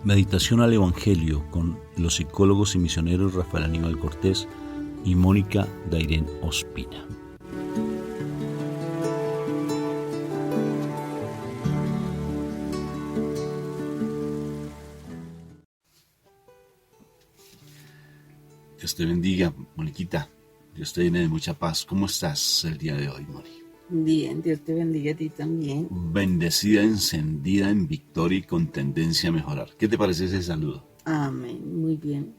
Meditación al Evangelio con los psicólogos y misioneros Rafael Aníbal Cortés y Mónica Dairén Ospina. Dios te bendiga, Moniquita. Dios te llene de mucha paz. ¿Cómo estás el día de hoy, Moni? Bien, Dios te bendiga a ti también. Bendecida, encendida en victoria y con tendencia a mejorar. ¿Qué te parece ese saludo? Amén, muy bien.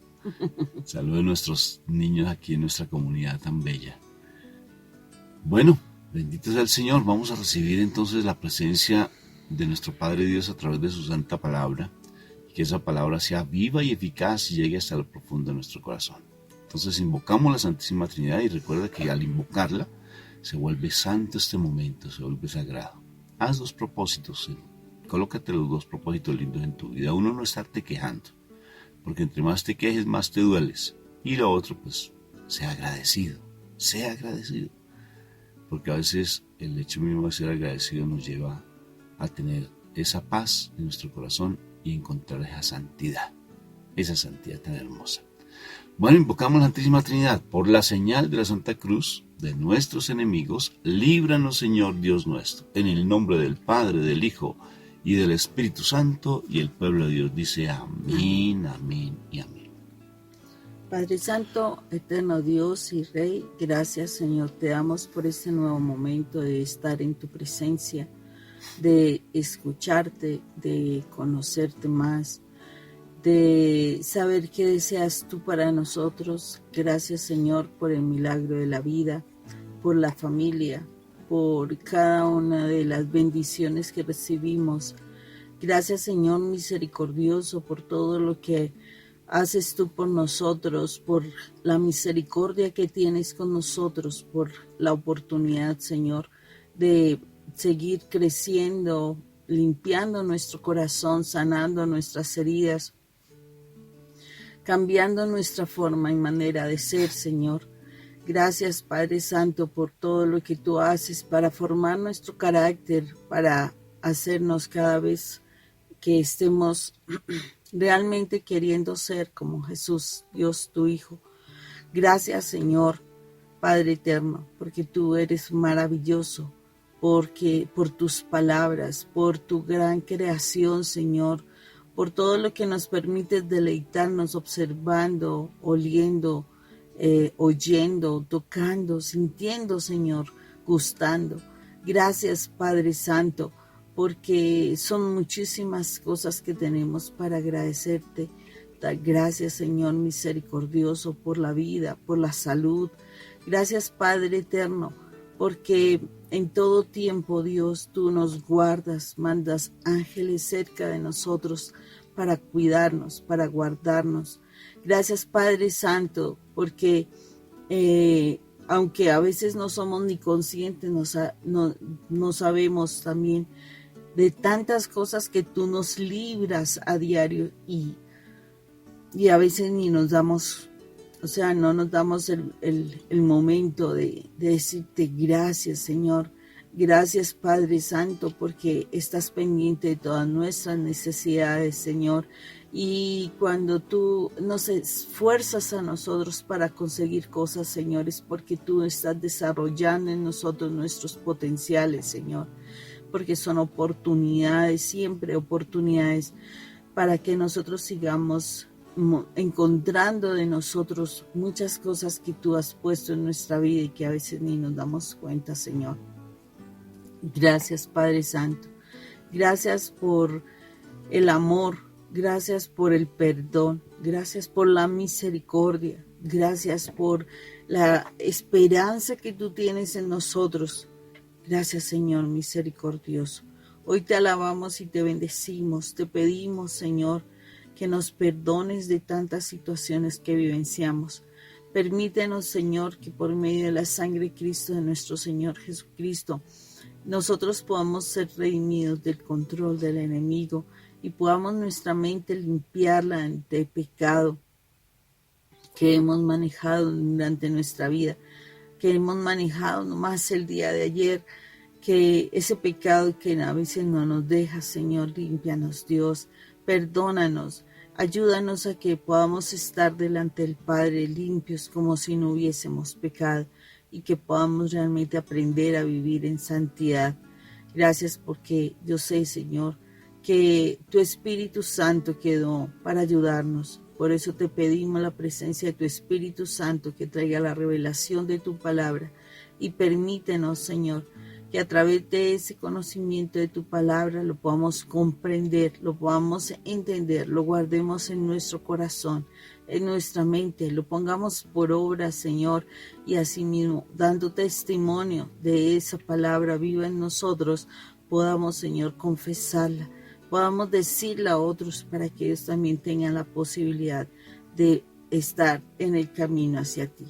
Saludo a nuestros niños aquí en nuestra comunidad tan bella. Bueno, bendito sea el Señor. Vamos a recibir entonces la presencia de nuestro Padre Dios a través de su santa palabra. Y que esa palabra sea viva y eficaz y llegue hasta lo profundo de nuestro corazón. Entonces invocamos la Santísima Trinidad y recuerda que al invocarla se vuelve santo este momento, se vuelve sagrado. Haz dos propósitos, colócate los dos propósitos lindos en tu vida. Uno, no estarte quejando, porque entre más te quejes, más te dueles. Y lo otro, pues, sea agradecido, porque a veces el hecho mismo de ser agradecido nos lleva a tener esa paz en nuestro corazón y encontrar esa santidad tan hermosa. Bueno, invocamos la Santísima Trinidad. Por la señal de la Santa Cruz de nuestros enemigos, líbranos, Señor Dios nuestro. En el nombre del Padre, del Hijo y del Espíritu Santo, y el pueblo de Dios dice amén, amén y amén. Padre Santo, eterno Dios y Rey, gracias, Señor, te damos por este nuevo momento de estar en tu presencia, de escucharte, de conocerte más, de saber qué deseas tú para nosotros. Gracias, Señor, por el milagro de la vida, por la familia, por cada una de las bendiciones que recibimos. Gracias, Señor misericordioso, por todo lo que haces tú por nosotros, por la misericordia que tienes con nosotros, por la oportunidad, Señor, de seguir creciendo, limpiando nuestro corazón, sanando nuestras heridas, cambiando nuestra forma y manera de ser, Señor. Gracias, Padre Santo, por todo lo que tú haces para formar nuestro carácter, para hacernos cada vez que estemos realmente queriendo ser como Jesús, Dios tu Hijo. Gracias, Señor, Padre eterno, porque tú eres maravilloso, porque por tus palabras, por tu gran creación, Señor, por todo lo que nos permite deleitarnos observando, oliendo, oyendo, tocando, sintiendo, Señor, gustando. Gracias, Padre Santo, porque son muchísimas cosas que tenemos para agradecerte. Gracias, Señor misericordioso, por la vida, por la salud. Gracias, Padre eterno, porque en todo tiempo, Dios, tú nos guardas, mandas ángeles cerca de nosotros para cuidarnos, para guardarnos. Gracias, Padre Santo, porque aunque a veces no somos ni conscientes, no sabemos también de tantas cosas que tú nos libras a diario y a veces ni nos damos, no nos damos el momento de decirte gracias, Señor. Gracias, Padre Santo, porque estás pendiente de todas nuestras necesidades, Señor. Y cuando tú nos esfuerzas a nosotros para conseguir cosas, Señor, es porque tú estás desarrollando en nosotros nuestros potenciales, Señor. Porque son oportunidades, siempre oportunidades, para que nosotros sigamos encontrando de nosotros muchas cosas que tú has puesto en nuestra vida y que a veces ni nos damos cuenta, Señor. Gracias, Padre Santo. Gracias por el amor. Gracias por el perdón. Gracias por la misericordia. Gracias por la esperanza que tú tienes en nosotros. Gracias, Señor misericordioso. Hoy te alabamos y te bendecimos. Te pedimos, Señor, que nos perdones de tantas situaciones que vivenciamos. Permítenos, Señor, que por medio de la sangre de Cristo, de nuestro Señor Jesucristo, nosotros podamos ser redimidos del control del enemigo y podamos nuestra mente limpiarla de pecado que hemos manejado durante nuestra vida, que hemos manejado nomás el día de ayer, que ese pecado que a veces no nos deja, Señor, límpianos, Dios. perdónanos, ayúdanos a que podamos estar delante del Padre limpios como si no hubiésemos pecado y que podamos realmente aprender a vivir en santidad. Gracias porque yo sé, Señor, que tu Espíritu Santo quedó para ayudarnos. Por eso te pedimos la presencia de tu Espíritu Santo que traiga la revelación de tu palabra y permítenos, Señor, que a través de ese conocimiento de tu palabra lo podamos comprender, lo podamos entender, lo guardemos en nuestro corazón, en nuestra mente, lo pongamos por obra, Señor, y asimismo, dando testimonio de esa palabra viva en nosotros, podamos, Señor, confesarla, podamos decirla a otros para que ellos también tengan la posibilidad de estar en el camino hacia ti.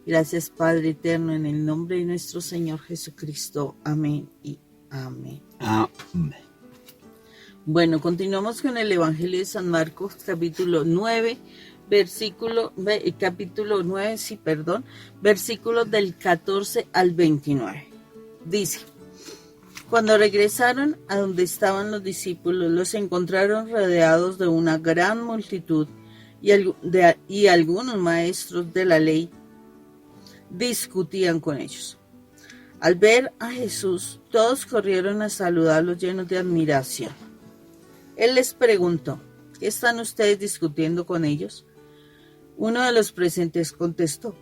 Gracias, Padre eterno, en el nombre de nuestro Señor Jesucristo. Amén y amén. Amén. Bueno, continuamos con el Evangelio de San Marcos, capítulo 9, versículos del 14 al 29. Dice: cuando regresaron a donde estaban los discípulos, los encontraron rodeados de una gran multitud y algunos maestros de la ley discutían con ellos. Al ver a Jesús, todos corrieron a saludarlo llenos de admiración. Él les preguntó: ¿qué están ustedes discutiendo con ellos? Uno de los presentes contestó: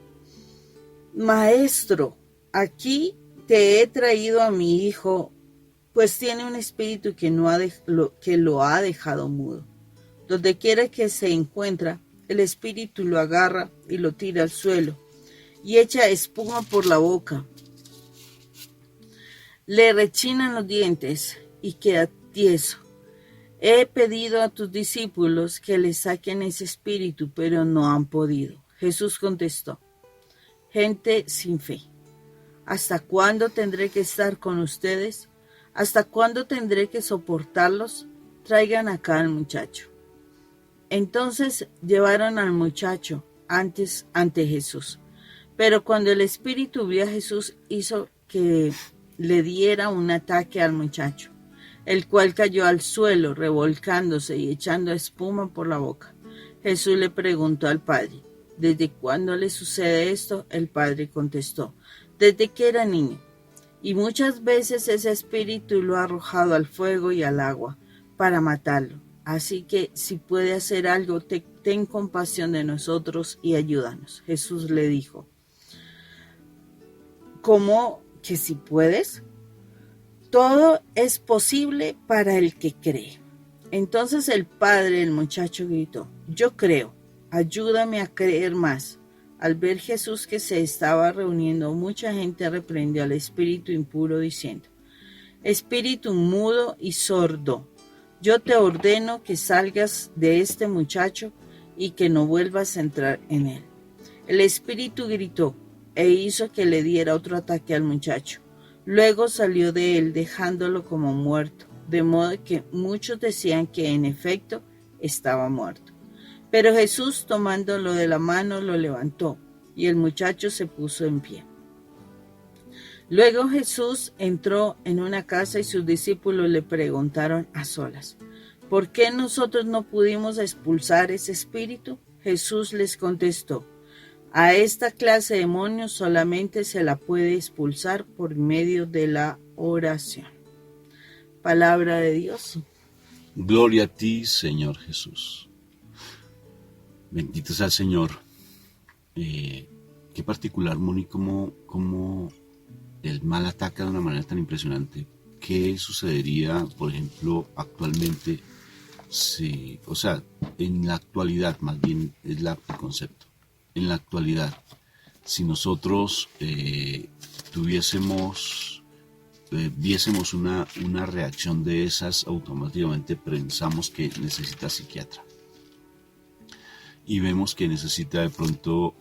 Maestro, aquí te he traído a mi hijo, pues tiene un espíritu que lo ha dejado mudo. Donde quiera que se encuentra, el espíritu lo agarra y lo tira al suelo y echa espuma por la boca. Le rechinan los dientes y queda tieso. He pedido a tus discípulos que le saquen ese espíritu, pero no han podido. Jesús contestó: gente sin fe, ¿hasta cuándo tendré que estar con ustedes? ¿Hasta cuándo tendré que soportarlos? Traigan acá al muchacho. Entonces llevaron al muchacho ante Jesús. Pero cuando el espíritu vio a Jesús, hizo que le diera un ataque al muchacho, el cual cayó al suelo, revolcándose y echando espuma por la boca. Jesús le preguntó al padre: ¿desde cuándo le sucede esto? El padre contestó: desde que era niño. Y muchas veces ese espíritu lo ha arrojado al fuego y al agua para matarlo. Así que si puede hacer algo, ten compasión de nosotros y ayúdanos. Jesús le dijo: ¿cómo que si puedes? Todo es posible para el que cree. Entonces el padre del muchacho gritó: yo creo, ayúdame a creer más. Al ver Jesús que se estaba reuniendo mucha gente, reprendió al espíritu impuro diciendo: espíritu mudo y sordo, yo te ordeno que salgas de este muchacho y que no vuelvas a entrar en él. El espíritu gritó e hizo que le diera otro ataque al muchacho. Luego salió de él dejándolo como muerto, de modo que muchos decían que en efecto estaba muerto. Pero Jesús, tomándolo de la mano, lo levantó y el muchacho se puso en pie. Luego Jesús entró en una casa y sus discípulos le preguntaron a solas: ¿por qué nosotros no pudimos expulsar ese espíritu? Jesús les contestó: a esta clase de demonios solamente se la puede expulsar por medio de la oración. Palabra de Dios. Gloria a ti, Señor Jesús. Bendito sea el Señor. Qué particular, Moni, como el mal ataca de una manera tan impresionante. ¿Qué sucedería, por ejemplo, actualmente? Si, o sea, en la actualidad, más bien es el concepto. En la actualidad, si nosotros viésemos una reacción de esas, automáticamente pensamos que necesita psiquiatra. Y vemos que necesita de pronto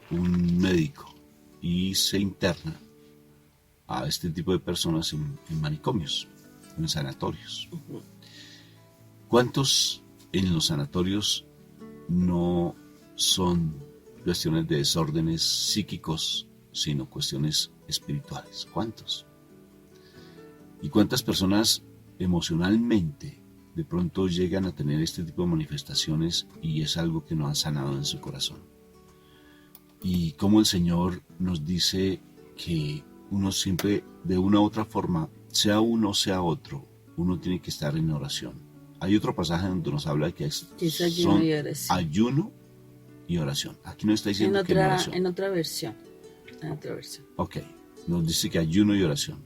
un médico y se interna a este tipo de personas en manicomios, en sanatorios. ¿Cuántos en los sanatorios no son cuestiones de desórdenes psíquicos, sino cuestiones espirituales? ¿Cuántos? ¿Y cuántas personas emocionalmente de pronto llegan a tener este tipo de manifestaciones y es algo que no han sanado en su corazón. Y como el Señor nos dice que uno siempre, de una u otra forma, sea uno sea otro, uno tiene que estar en oración. Hay otro pasaje donde nos habla de que es ayuno y oración. Ayuno y oración. Aquí nos está diciendo que en oración. En otra versión. Ok, nos dice que ayuno y oración.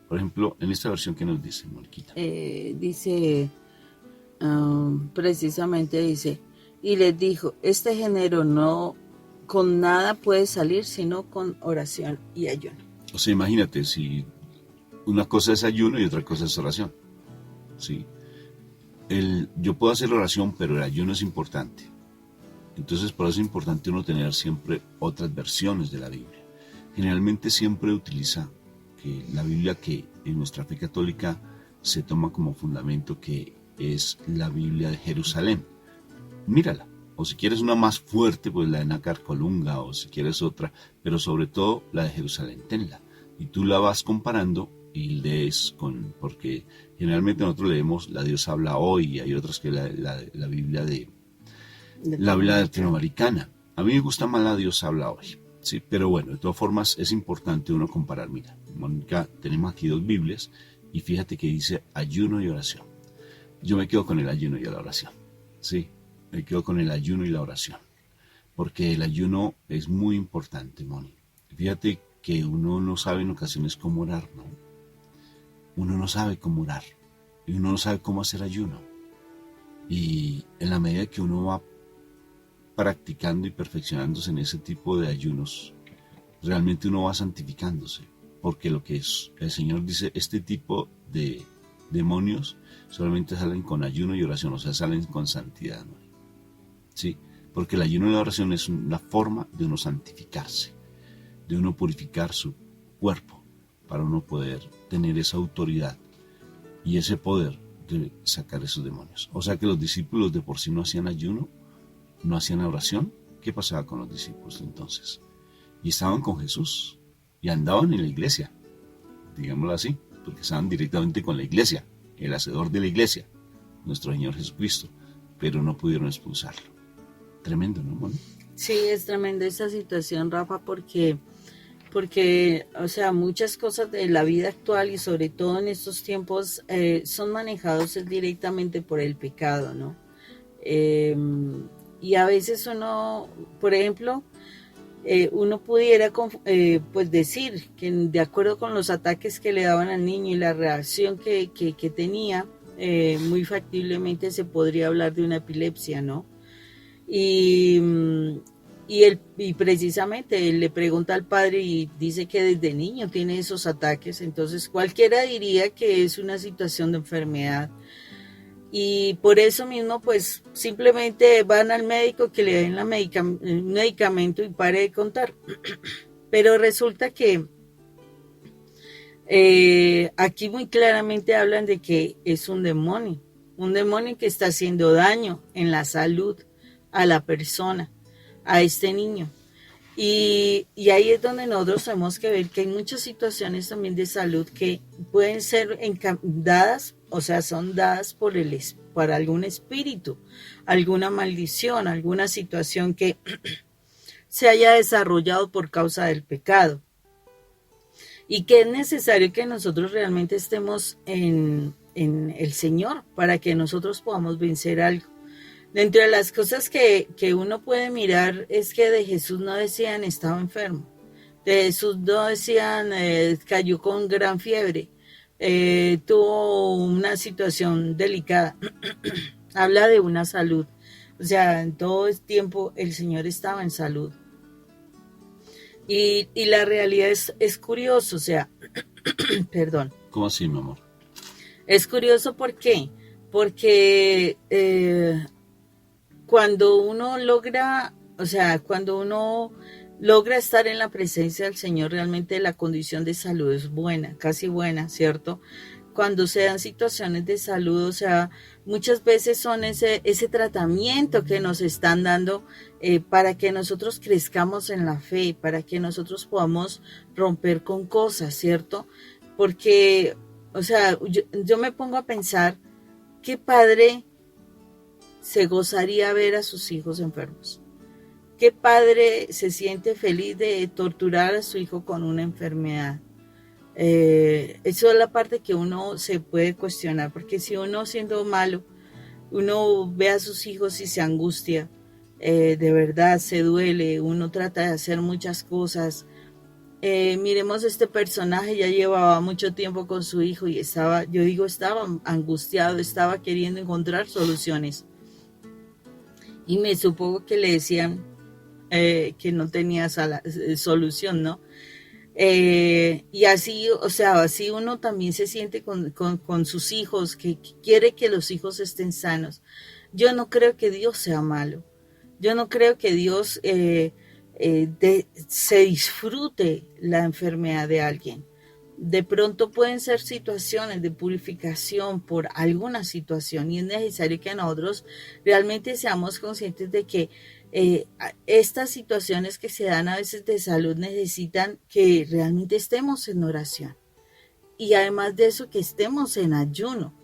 Por ejemplo, en esta versión, ¿qué nos dice, Moniquita? Dice, precisamente dice, y les dijo, este género no con nada puede salir sino con oración y ayuno. O sea, imagínate, si una cosa es ayuno y otra cosa es oración. ¿Sí? Yo puedo hacer oración, pero el ayuno es importante. Entonces, por eso es importante uno tener siempre otras versiones de la Biblia. Generalmente siempre utiliza que la Biblia que en nuestra fe católica se toma como fundamento, que es la Biblia de Jerusalén. Mírala. O si quieres una más fuerte, pues la de Nácar Colunga, o si quieres otra, pero sobre todo la de Jerusalén, tenla. Y tú la vas comparando y lees porque generalmente nosotros leemos La Dios habla hoy, y hay otras que la Biblia la Biblia latinoamericana. A mí me gusta más La Dios habla hoy, sí, pero bueno, de todas formas es importante uno comparar. Mira, Mónica, tenemos aquí 2 Biblias y fíjate que dice ayuno y oración. Yo me quedo con el ayuno y la oración, sí. Me quedo con el ayuno y la oración, porque el ayuno es muy importante, Moni. Fíjate que uno no sabe en ocasiones cómo orar, ¿no? Uno no sabe cómo orar, y uno no sabe cómo hacer ayuno. Y en la medida que uno va practicando y perfeccionándose en ese tipo de ayunos, realmente uno va santificándose, porque lo que es, el Señor dice, este tipo de demonios solamente salen con ayuno y oración, o sea, salen con santidad, ¿no? Sí, porque el ayuno y la oración es una forma de uno santificarse, de uno purificar su cuerpo, para uno poder tener esa autoridad y ese poder de sacar esos demonios. O sea que los discípulos de por sí no hacían ayuno, no hacían oración. ¿Qué pasaba con los discípulos entonces? Y estaban con Jesús y andaban en la iglesia, digámoslo así, porque estaban directamente con la iglesia, el hacedor de la iglesia, nuestro Señor Jesucristo, pero no pudieron expulsarlo. Tremendo, ¿no, Moni? Sí, es tremenda esa situación, Rafa, porque, o sea, muchas cosas de la vida actual y sobre todo en estos tiempos son manejados directamente por el pecado, ¿no? Y a veces uno, por ejemplo, uno pudiera pues decir que de acuerdo con los ataques que le daban al niño y la reacción que tenía, muy factiblemente se podría hablar de una epilepsia, ¿no? Y precisamente él le pregunta al padre y dice que desde niño tiene esos ataques, entonces cualquiera diría que es una situación de enfermedad. Y por eso mismo, pues simplemente van al médico que le den un medicamento y pare de contar. Pero resulta que aquí muy claramente hablan de que es un demonio que está haciendo daño en la salud a la persona, a este niño. Y ahí es donde nosotros tenemos que ver que hay muchas situaciones también de salud que pueden ser dadas, o sea, son dadas por algún espíritu, alguna maldición, alguna situación que se haya desarrollado por causa del pecado. Y que es necesario que nosotros realmente estemos en el Señor para que nosotros podamos vencer algo. Dentro de las cosas que uno puede mirar es que de Jesús no decían estaba enfermo, de Jesús no decían cayó con gran fiebre, tuvo una situación delicada. Habla de una salud, o sea, en todo el tiempo el Señor estaba en salud. Y la realidad es curioso, o sea, perdón. ¿Cómo así, mi amor? Es curioso, ¿por qué? Porque cuando uno logra estar en la presencia del Señor, realmente la condición de salud es buena, casi buena, ¿cierto? Cuando se dan situaciones de salud, o sea, muchas veces son ese tratamiento que nos están dando para que nosotros crezcamos en la fe, para que nosotros podamos romper con cosas, ¿cierto? Porque, o sea, yo me pongo a pensar ¿qué padre se gozaría ver a sus hijos enfermos? ¿Qué padre se siente feliz de torturar a su hijo con una enfermedad? Eso es la parte que uno se puede cuestionar, porque si uno siendo malo, uno ve a sus hijos y se angustia, de verdad se duele, uno trata de hacer muchas cosas. Miremos este personaje, ya llevaba mucho tiempo con su hijo y estaba angustiado, estaba queriendo encontrar soluciones. Y me supongo que le decían que no tenía solución, ¿no? Y así, o sea, así uno también se siente con sus hijos, que quiere que los hijos estén sanos. Yo no creo que Dios sea malo. Yo no creo que Dios se disfrute la enfermedad de alguien. De pronto pueden ser situaciones de purificación por alguna situación y es necesario que nosotros realmente seamos conscientes de que estas situaciones que se dan a veces de salud necesitan que realmente estemos en oración y además de eso que estemos en ayuno.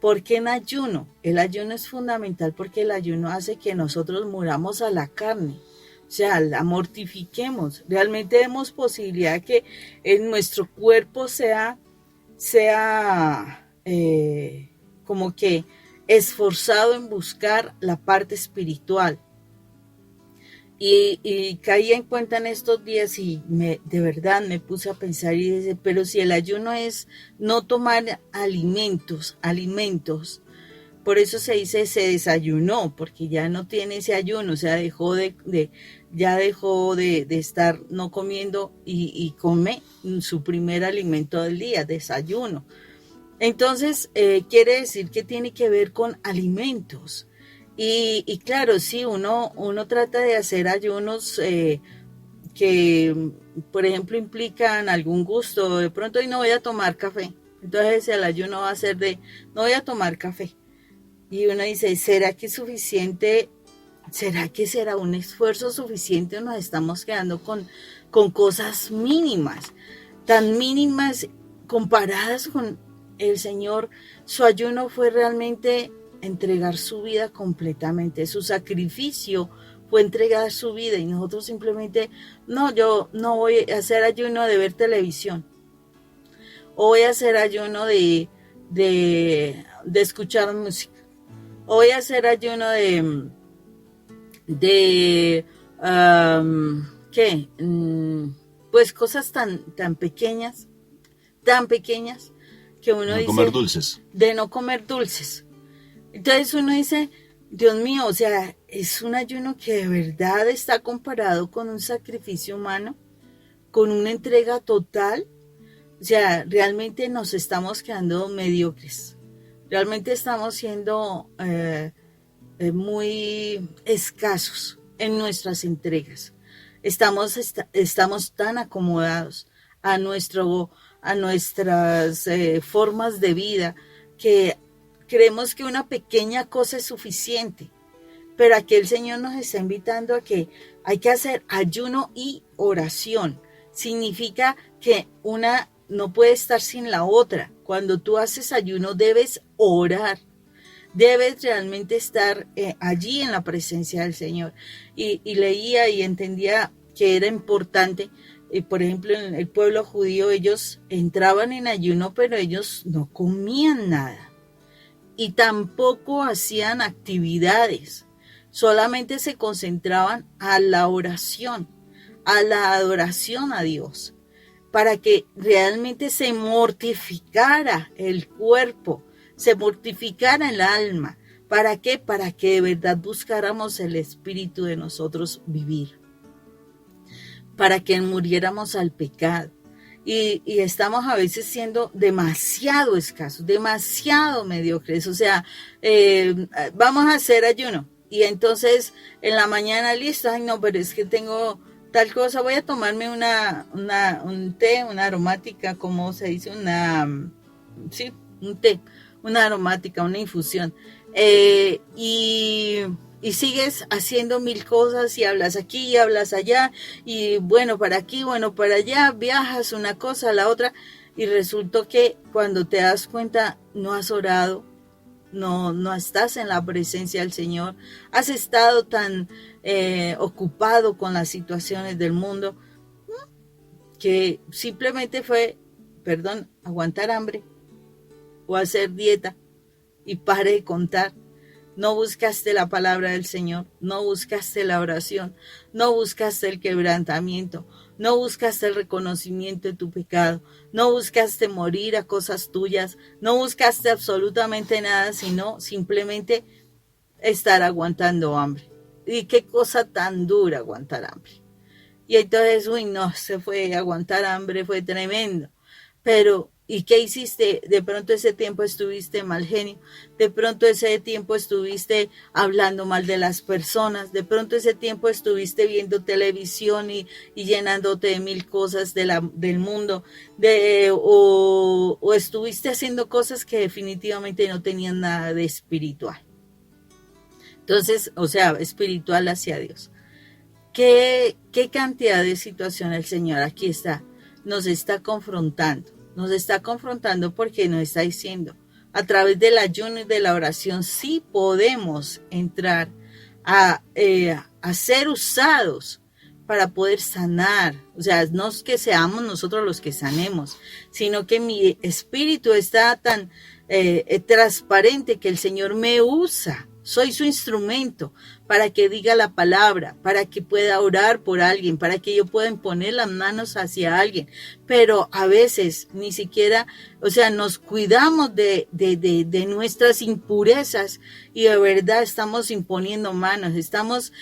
¿Por qué en ayuno? El ayuno es fundamental porque el ayuno hace que nosotros muramos a la carne. O sea, la mortifiquemos. Realmente demos posibilidad de que en nuestro cuerpo sea como que esforzado en buscar la parte espiritual. Y caí en cuenta en estos días y de verdad me puse a pensar y dije, pero si el ayuno es no tomar alimentos, por eso se dice se desayunó, porque ya no tiene ese ayuno, o sea, ya dejó de estar no comiendo y come su primer alimento del día, desayuno. Entonces, quiere decir que tiene que ver con alimentos. Y claro, sí, uno trata de hacer ayunos que, por ejemplo, implican algún gusto. De pronto hoy no voy a tomar café. Entonces el ayuno va a ser no voy a tomar café. Y uno dice, ¿será que es suficiente? ¿Será que será un esfuerzo suficiente o nos estamos quedando con cosas mínimas? Tan mínimas comparadas con el Señor. Su ayuno fue realmente entregar su vida completamente. Su sacrificio fue entregar su vida y nosotros simplemente, no, yo no voy a hacer ayuno de ver televisión. O voy a hacer ayuno de escuchar música. O voy a hacer ayuno ¿qué? Pues cosas tan pequeñas que uno dice. No comer dulces. De no comer dulces. Entonces uno dice, Dios mío, o sea, es un ayuno que de verdad está comparado con un sacrificio humano, con una entrega total. O sea, realmente nos estamos quedando mediocres. Realmente estamos siendo muy escasos en nuestras entregas. Estamos tan acomodados a nuestras formas de vida que creemos que una pequeña cosa es suficiente. Pero aquí el Señor nos está invitando a que hay que hacer ayuno y oración. Significa que una no puede estar sin la otra. Cuando tú haces ayuno debes orar. Debes realmente estar allí en la presencia del Señor. Y leía y entendía que era importante. Por ejemplo, en el pueblo judío ellos entraban en ayuno, pero ellos no comían nada. Y tampoco hacían actividades. Solamente se concentraban a la oración, a la adoración a Dios, para que realmente se mortificara el cuerpo, se mortificara el alma. ¿Para qué? Para que de verdad buscáramos el espíritu de nosotros vivir, para que muriéramos al pecado. Y estamos a veces siendo demasiado escasos, demasiado mediocres. O sea, vamos a hacer ayuno. Y entonces en la mañana, listo, ay no, pero es que tengo tal cosa, voy a tomarme un té, una aromática, ¿cómo se dice? Sí, un té, una aromática, una infusión. Y sigues haciendo mil cosas y hablas aquí y hablas allá y bueno para aquí, bueno para allá, viajas una cosa a la otra y resultó que cuando te das cuenta no has orado, no estás en la presencia del Señor, has estado tan ocupado con las situaciones del mundo que simplemente fue, perdón, aguantar hambre o hacer dieta y pare de contar. No buscaste la palabra del Señor, no buscaste la oración, no buscaste el quebrantamiento, no buscaste el reconocimiento de tu pecado, no buscaste morir a cosas tuyas, no buscaste absolutamente nada, sino simplemente estar aguantando hambre. Y qué cosa tan dura aguantar hambre. Y entonces, uy, no, se fue, aguantar hambre fue tremendo. Pero, ¿y qué hiciste? De pronto ese tiempo estuviste mal genio, de pronto ese tiempo estuviste hablando mal de las personas, de pronto ese tiempo estuviste viendo televisión y llenándote de mil cosas del mundo, o estuviste haciendo cosas que definitivamente no tenían nada de espiritual. Entonces, o sea, espiritual hacia Dios. ¿Qué cantidad de situación el Señor aquí nos está confrontando porque nos está diciendo, a través del ayuno y de la oración, sí podemos entrar a ser usados para poder sanar. O sea, no es que seamos nosotros los que sanemos, sino que mi espíritu está tan transparente que el Señor me usa. Soy su instrumento para que diga la palabra, para que pueda orar por alguien, para que yo pueda imponer las manos hacia alguien. Pero a veces ni siquiera, o sea, nos cuidamos de nuestras impurezas y de verdad estamos imponiendo manos, estamos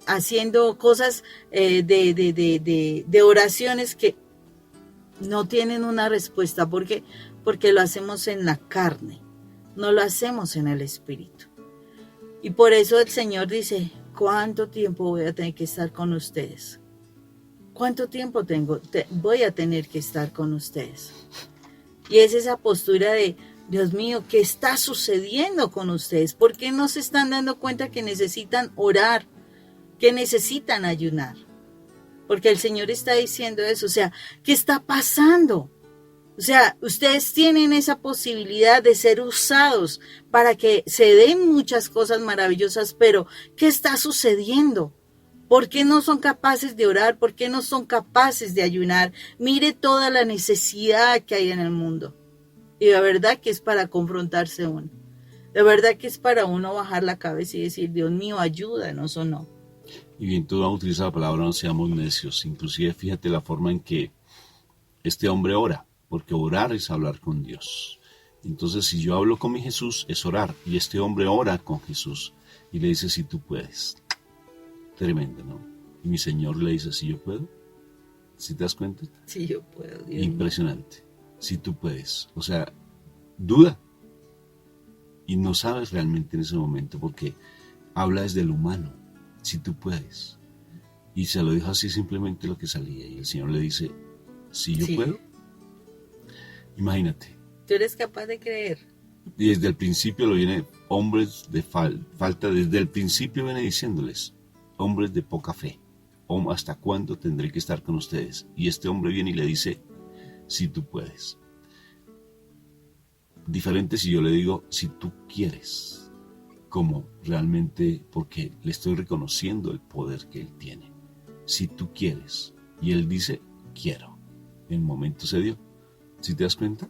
haciendo cosas de oraciones que no tienen una respuesta. ¿Por qué? Porque lo hacemos en la carne, no lo hacemos en el espíritu. Y por eso el Señor dice, ¿cuánto tiempo voy a tener que estar con ustedes? ¿Cuánto tiempo voy a tener que estar con ustedes? Y es esa postura de, Dios mío, ¿qué está sucediendo con ustedes? ¿Por qué no se están dando cuenta que necesitan orar, que necesitan ayunar? Porque el Señor está diciendo eso, o sea, ¿qué está pasando? O sea, ustedes tienen esa posibilidad de ser usados para que se den muchas cosas maravillosas, pero ¿qué está sucediendo? ¿Por qué no son capaces de orar? ¿Por qué no son capaces de ayunar? Mire toda la necesidad que hay en el mundo. Y de verdad que es para confrontarse uno. De verdad que es para uno bajar la cabeza y decir, Dios mío, ayúdanos o no. Y bien, tú has utilizado la palabra no seamos necios. Inclusive fíjate la forma en que este hombre ora. Porque orar es hablar con Dios. Entonces, si yo hablo con mi Jesús, es orar. Y este hombre ora con Jesús y le dice, si tú puedes. Tremendo, ¿no? Y mi Señor le dice, si yo puedo. ¿Sí te das cuenta? Sí, yo puedo. Dios Impresionante. Mío. Si tú puedes. O sea, duda. Y no sabes realmente en ese momento porque habla desde lo humano. Si tú puedes. Y se lo dijo así simplemente lo que salía. Y el Señor le dice, si yo puedo. Imagínate. ¿Tú eres capaz de creer? Y desde el principio lo viene, hombres de falta, desde el principio viene diciéndoles, hombres de poca fe, ¿hasta cuándo tendré que estar con ustedes? Y este hombre viene y le dice, si tú puedes. Diferente si yo le digo, si tú quieres, como realmente, porque le estoy reconociendo el poder que él tiene. Si tú quieres. Y él dice, quiero. En el momento se dio. ¿Sí te das cuenta?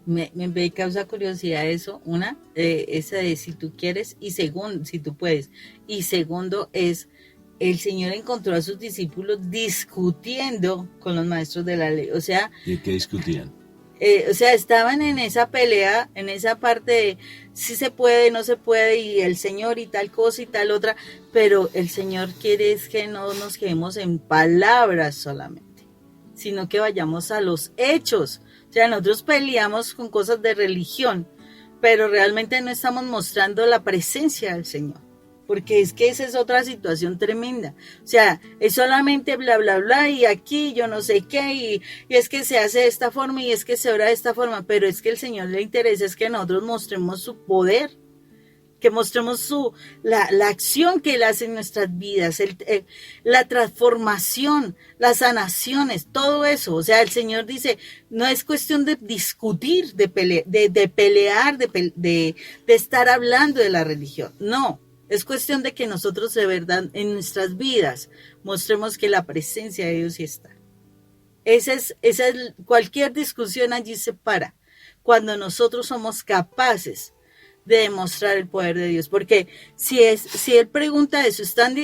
Me causa curiosidad eso. Una, esa de si tú quieres, y segundo, si tú puedes. Y segundo es, el Señor encontró a sus discípulos discutiendo con los maestros de la ley. O sea, ¿de qué discutían? O sea, estaban en esa pelea, en esa parte de si se puede, no se puede, y el Señor y tal cosa y tal otra, pero el Señor quiere es que no nos quedemos en palabras solamente, sino que vayamos a los hechos. O sea, nosotros peleamos con cosas de religión, pero realmente no estamos mostrando la presencia del Señor, porque es que esa es otra situación tremenda. O sea, es solamente bla, bla, bla, y aquí yo no sé qué, y es que se hace de esta forma, y es que se ora de esta forma, pero es que el Señor le interesa es que nosotros mostremos su poder. que mostremos la acción que Él hace en nuestras vidas, la transformación, las sanaciones, todo eso. O sea, el Señor dice, no es cuestión de discutir, de pelear, de estar hablando de la religión. No, es cuestión de que nosotros de verdad en nuestras vidas mostremos que la presencia de Dios sí está. Cualquier discusión allí se para cuando nosotros somos capaces de demostrar el poder de Dios, porque si Él pregunta eso, están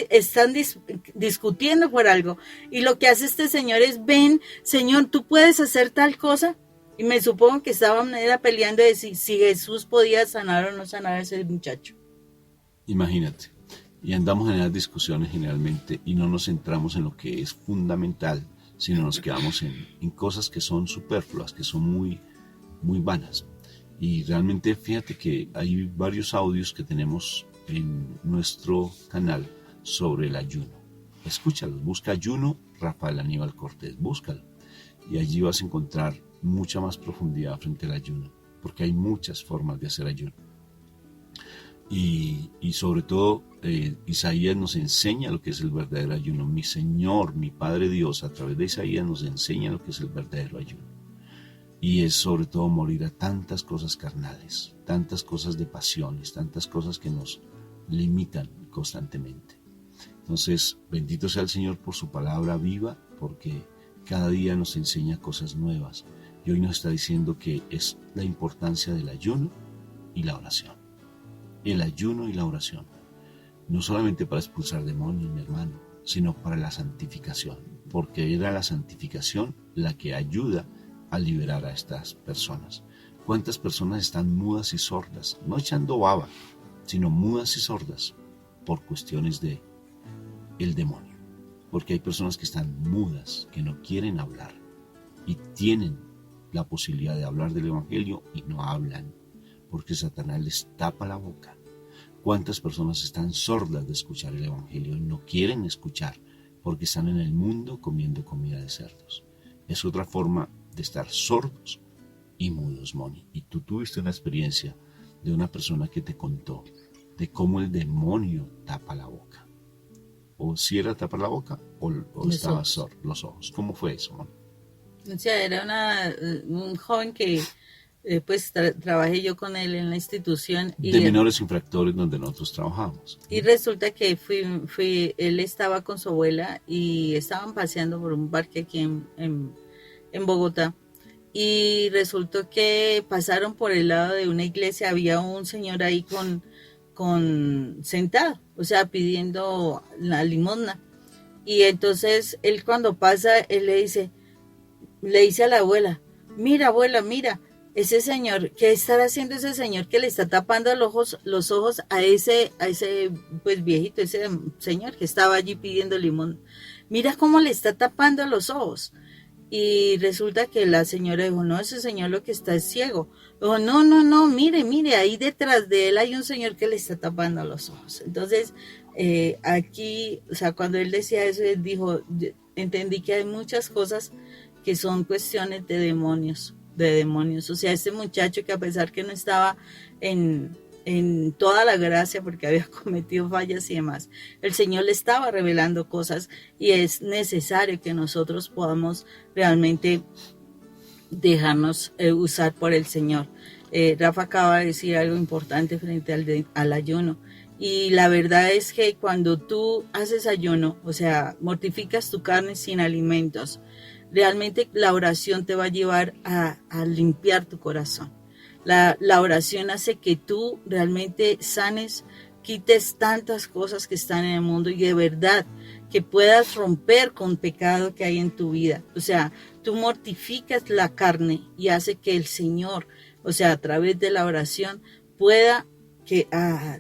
discutiendo por algo, y lo que hace este señor es, ven, Señor, ¿tú puedes hacer tal cosa? Y me supongo que estaban peleando de si Jesús podía sanar o no sanar a ese muchacho. Imagínate, y andamos en las discusiones generalmente y no nos centramos en lo que es fundamental, sino nos quedamos en cosas que son superfluas, que son muy, muy vanas. Y realmente fíjate que hay varios audios que tenemos en nuestro canal sobre el ayuno. Escúchalos, busca ayuno Rafael Aníbal Cortés, búscalo. Y allí vas a encontrar mucha más profundidad frente al ayuno, porque hay muchas formas de hacer ayuno. Y sobre todo Isaías nos enseña lo que es el verdadero ayuno. Mi Señor, mi Padre Dios, a través de Isaías nos enseña lo que es el verdadero ayuno. Y es sobre todo morir a tantas cosas carnales, tantas cosas de pasiones, tantas cosas que nos limitan constantemente. Entonces, bendito sea el Señor por su palabra viva, porque cada día nos enseña cosas nuevas. Y hoy nos está diciendo que es la importancia del ayuno y la oración. El ayuno y la oración, no solamente para expulsar demonios, mi hermano, sino para la santificación, porque era la santificación la que ayuda a liberar a estas personas. ¿Cuántas personas están mudas y sordas? No echando baba, sino mudas y sordas por cuestiones de el demonio. Porque hay personas que están mudas, que no quieren hablar y tienen la posibilidad de hablar del evangelio y no hablan, porque Satanás les tapa la boca. ¿Cuántas personas están sordas de escuchar el evangelio y no quieren escuchar porque están en el mundo comiendo comida de cerdos? Es otra forma de estar sordos y mudos, Moni. Y tú tuviste una experiencia de una persona que te contó de cómo el demonio tapa la boca. O si era tapar la boca o estaba sordo, los ojos. ¿Cómo fue eso, Moni? O sea, era un joven que pues trabajé yo con él en la institución. De menores infractores donde nosotros trabajamos. Y resulta que él estaba con su abuela y estaban paseando por un parque aquí en Bogotá. Y resultó que pasaron por el lado de una iglesia, había un señor ahí con sentado, o sea, pidiendo la limosna. Y entonces él cuando pasa, él le dice a la abuela, mira abuela, mira, ese señor, ¿qué estará haciendo ese señor que le está tapando los ojos a ese pues viejito, ese señor que estaba allí pidiendo limón? Mira cómo le está tapando los ojos. Y resulta que la señora dijo, no, ese señor lo que está es ciego. Dijo, no, mire, ahí detrás de él hay un señor que le está tapando los ojos. Entonces, aquí, o sea, cuando él decía eso, él dijo, entendí que hay muchas cosas que son cuestiones de demonios. O sea, este muchacho que a pesar que no estaba en toda la gracia porque había cometido fallas y demás, el Señor le estaba revelando cosas y es necesario que nosotros podamos realmente dejarnos usar por el Señor. Rafa acaba de decir algo importante frente al ayuno. Y la verdad es que cuando tú haces ayuno, o sea, mortificas tu carne sin alimentos, realmente la oración te va a llevar a limpiar tu corazón. La oración hace que tú realmente sanes, quites tantas cosas que están en el mundo y de verdad que puedas romper con pecado que hay en tu vida. O sea, tú mortificas la carne y hace que el Señor, o sea, a través de la oración, pueda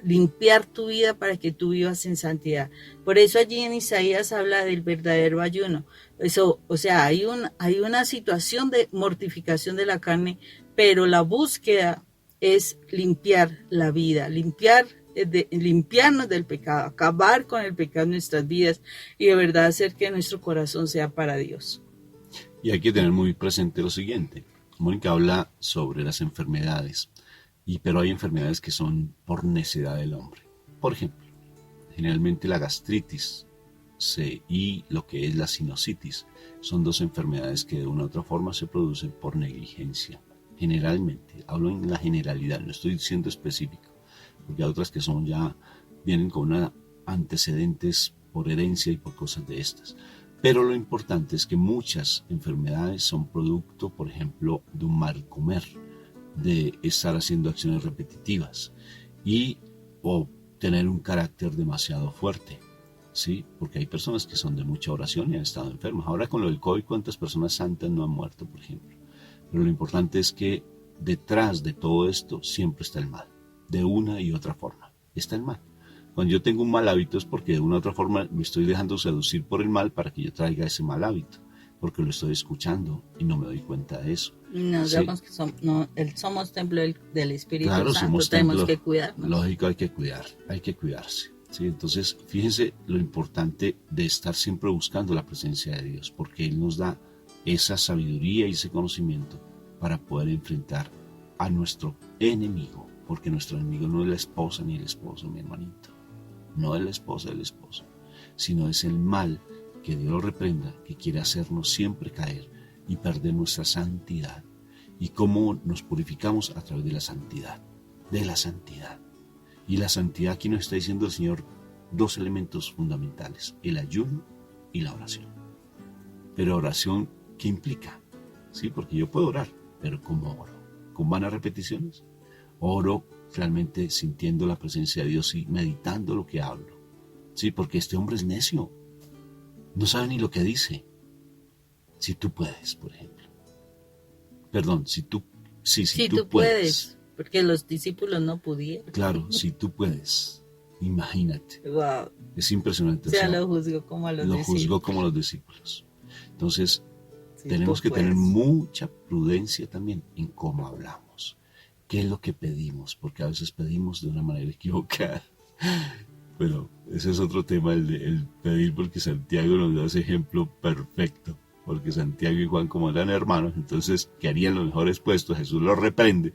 limpiar tu vida para que tú vivas en santidad. Por eso allí en Isaías habla del verdadero ayuno. Eso, o sea, hay una situación de mortificación de la carne, pero la búsqueda es limpiar la vida, limpiarnos del pecado, acabar con el pecado en nuestras vidas y de verdad hacer que nuestro corazón sea para Dios. Y hay que tener muy presente lo siguiente. Mónica habla sobre las enfermedades Pero hay enfermedades que son por necedad del hombre. Por ejemplo, generalmente la gastritis y lo que es la sinusitis son dos enfermedades que de una u otra forma se producen por negligencia. Generalmente, hablo en la generalidad, no estoy diciendo específico, porque hay otras que vienen con antecedentes por herencia y por cosas de estas. Pero lo importante es que muchas enfermedades son producto, por ejemplo, de un mal comer, de estar haciendo acciones repetitivas o tener un carácter demasiado fuerte, ¿sí? Porque hay personas que son de mucha oración y han estado enfermas. Ahora con lo del COVID, ¿cuántas personas santas no han muerto, por ejemplo? Pero lo importante es que detrás de todo esto siempre está el mal, de una y otra forma, está el mal. Cuando yo tengo un mal hábito es porque de una u otra forma me estoy dejando seducir por el mal para que yo traiga ese mal hábito, porque lo estoy escuchando y no me doy cuenta de eso. No, ¿sí? digamos que somos templo del Espíritu Santo, somos tenemos que cuidarnos. Lógico, hay que cuidarse. ¿sí? Entonces, fíjense lo importante de estar siempre buscando la presencia de Dios, porque Él nos da esa sabiduría y ese conocimiento para poder enfrentar a nuestro enemigo, porque nuestro enemigo no es la esposa ni el esposo, mi hermanito. No es la esposa del esposo, sino es el mal, que Dios lo reprenda, que quiere hacernos siempre caer y perder nuestra santidad. ¿Y cómo nos purificamos? A través de la santidad. Y la santidad, aquí nos está diciendo el Señor dos elementos fundamentales: el ayuno y la oración. Pero oración, ¿qué implica? Sí, porque yo puedo orar, pero ¿cómo oro? ¿Con vanas repeticiones? Oro realmente sintiendo la presencia de Dios y meditando lo que hablo. Sí, porque este hombre es necio. No sabe ni lo que dice. Si tú puedes, por ejemplo. Perdón, si tú puedes. Porque los discípulos no pudieron. Claro, si tú puedes. Imagínate. Wow. Es impresionante. O sea, lo juzgó como a los discípulos. Lo juzgó como a los discípulos. Entonces, tenemos que tener mucha prudencia también en cómo hablamos. ¿Qué es lo que pedimos? Porque a veces pedimos de una manera equivocada. Pero ese es otro tema, el pedir, porque Santiago nos da ese ejemplo perfecto. Porque Santiago y Juan, como eran hermanos, entonces, ¿qué harían los mejores puestos? Jesús los reprende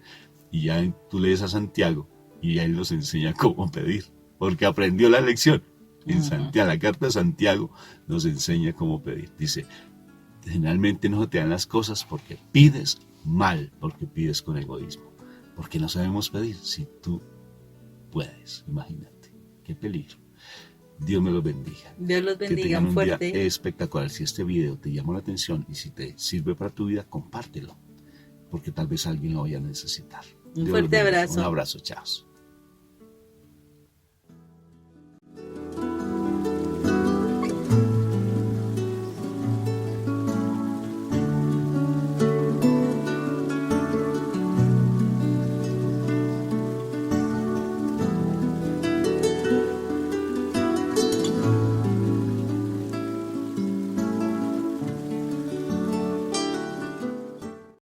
y ya tú lees a Santiago y él nos enseña cómo pedir, porque aprendió la lección. En Santiago, la carta de Santiago nos enseña cómo pedir. Dice, generalmente no te dan las cosas porque pides mal, porque pides con egoísmo, porque no sabemos pedir. Si tú puedes, imagínate, qué peligro. Dios me los bendiga. Dios los bendiga. Que tengan un fuerte. día espectacular. Si este video te llamó la atención y si te sirve para tu vida, compártelo, porque tal vez alguien lo vaya a necesitar. Un fuerte abrazo. Un abrazo, chao.